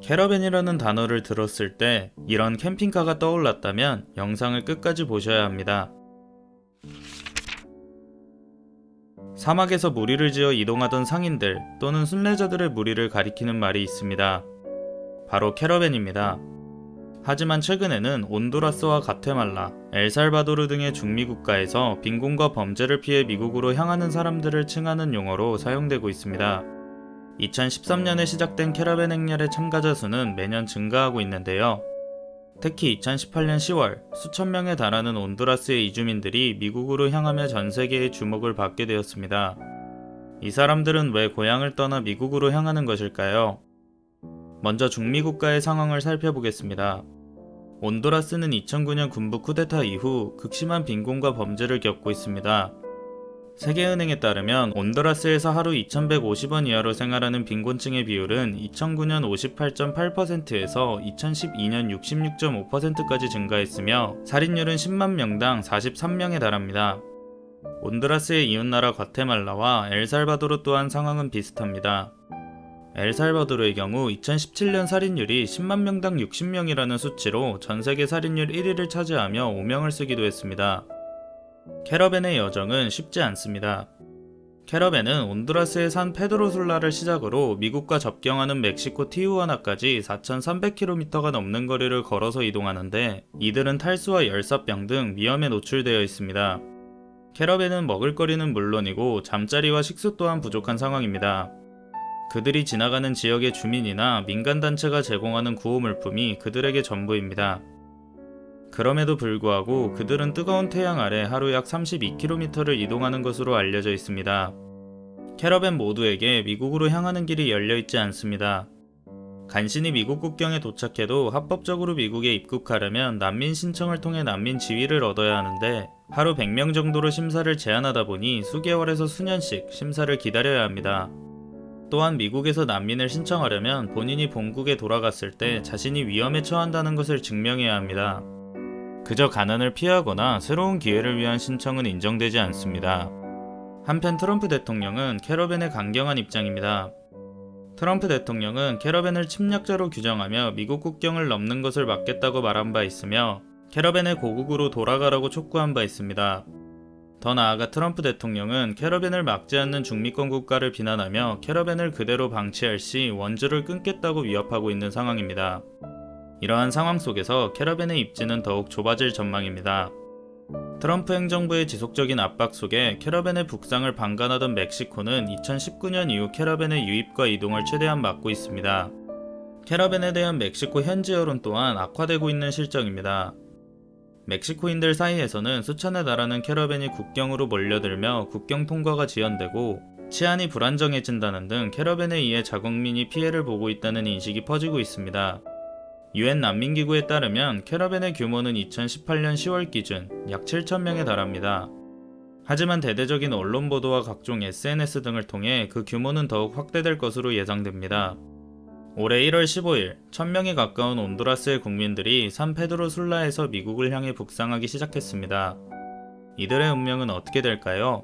캐러밴이라는 단어를 들었을 때 이런 캠핑카가 떠올랐다면 영상을 끝까지 보셔야 합니다. 사막에서 무리를 지어 이동하던 상인들 또는 순례자들의 무리를 가리키는 말이 있습니다. 바로 캐러밴입니다. 하지만 최근에는 온두라스와 과테말라, 엘살바도르 등의 중미 국가에서 빈곤과 범죄를 피해 미국으로 향하는 사람들을 칭하는 용어로 사용되고 있습니다. 2013년에 시작된 캐러밴 행렬의 참가자 수는 매년 증가하고 있는데요. 특히 2018년 10월 수천 명에 달하는 온두라스의 이주민들이 미국으로 향하며 전 세계의 주목을 받게 되었습니다. 이 사람들은 왜 고향을 떠나 미국으로 향하는 것일까요? 먼저 중미 국가의 상황을 살펴보겠습니다. 온두라스는 2009년 군부 쿠데타 이후 극심한 빈곤과 범죄를 겪고 있습니다. 세계은행에 따르면 온두라스에서 하루 2,150원 이하로 생활하는 빈곤층의 비율은 2009년 58.8%에서 2012년 66.5%까지 증가했으며 살인율은 10만 명당 43명에 달합니다. 온두라스의 이웃나라 과테말라와 엘살바도르 또한 상황은 비슷합니다. 엘살바도르의 경우 2017년 살인율이 10만 명당 60명이라는 수치로 전세계 살인율 1위를 차지하며 오명을 쓰기도 했습니다. 캐러밴의 여정은 쉽지 않습니다. 캐러밴은 온두라스의 산 페드로술라를 시작으로 미국과 접경하는 멕시코 티후아나까지 4,300km가 넘는 거리를 걸어서 이동하는데 이들은 탈수와 열사병 등 위험에 노출되어 있습니다. 캐러밴은 먹을거리는 물론이고 잠자리와 식수 또한 부족한 상황입니다. 그들이 지나가는 지역의 주민이나 민간단체가 제공하는 구호물품이 그들에게 전부입니다. 그럼에도 불구하고 그들은 뜨거운 태양 아래 하루 약 32km를 이동하는 것으로 알려져 있습니다. 캐러밴 모두에게 미국으로 향하는 길이 열려있지 않습니다. 간신히 미국 국경에 도착해도 합법적으로 미국에 입국하려면 난민 신청을 통해 난민 지위를 얻어야 하는데 하루 100명 정도로 심사를 제한하다 보니 수개월에서 수년씩 심사를 기다려야 합니다. 또한 미국에서 난민을 신청하려면 본인이 본국에 돌아갔을 때 자신이 위험에 처한다는 것을 증명해야 합니다. 그저 가난을 피하거나 새로운 기회를 위한 신청은 인정되지 않습니다. 한편 트럼프 대통령은 캐러밴에 강경한 입장입니다. 트럼프 대통령은 캐러밴을 침략자로 규정하며 미국 국경을 넘는 것을 막겠다고 말한 바 있으며 캐러밴의 고국으로 돌아가라고 촉구한 바 있습니다. 더 나아가 트럼프 대통령은 캐러밴을 막지 않는 중미권 국가를 비난하며 캐러밴을 그대로 방치할 시 원조를 끊겠다고 위협하고 있는 상황입니다. 이러한 상황 속에서 캐러밴의 입지는 더욱 좁아질 전망입니다. 트럼프 행정부의 지속적인 압박 속에 캐러밴의 북상을 방관하던 멕시코는 2019년 이후 캐러밴의 유입과 이동을 최대한 막고 있습니다. 캐러밴에 대한 멕시코 현지 여론 또한 악화되고 있는 실정입니다. 멕시코인들 사이에서는 수천에 달하는 캐러밴이 국경으로 몰려들며 국경 통과가 지연되고 치안이 불안정해진다는 등 캐러밴에 의해 자국민이 피해를 보고 있다는 인식이 퍼지고 있습니다. UN 난민기구에 따르면 캐러밴의 규모는 2018년 10월 기준 약 7,000명에 달합니다. 하지만 대대적인 언론 보도와 각종 SNS 등을 통해 그 규모는 더욱 확대될 것으로 예상됩니다. 올해 1월 15일 1,000명에 가까운 온두라스의 국민들이 산 페드로술라에서 미국을 향해 북상하기 시작했습니다. 이들의 운명은 어떻게 될까요?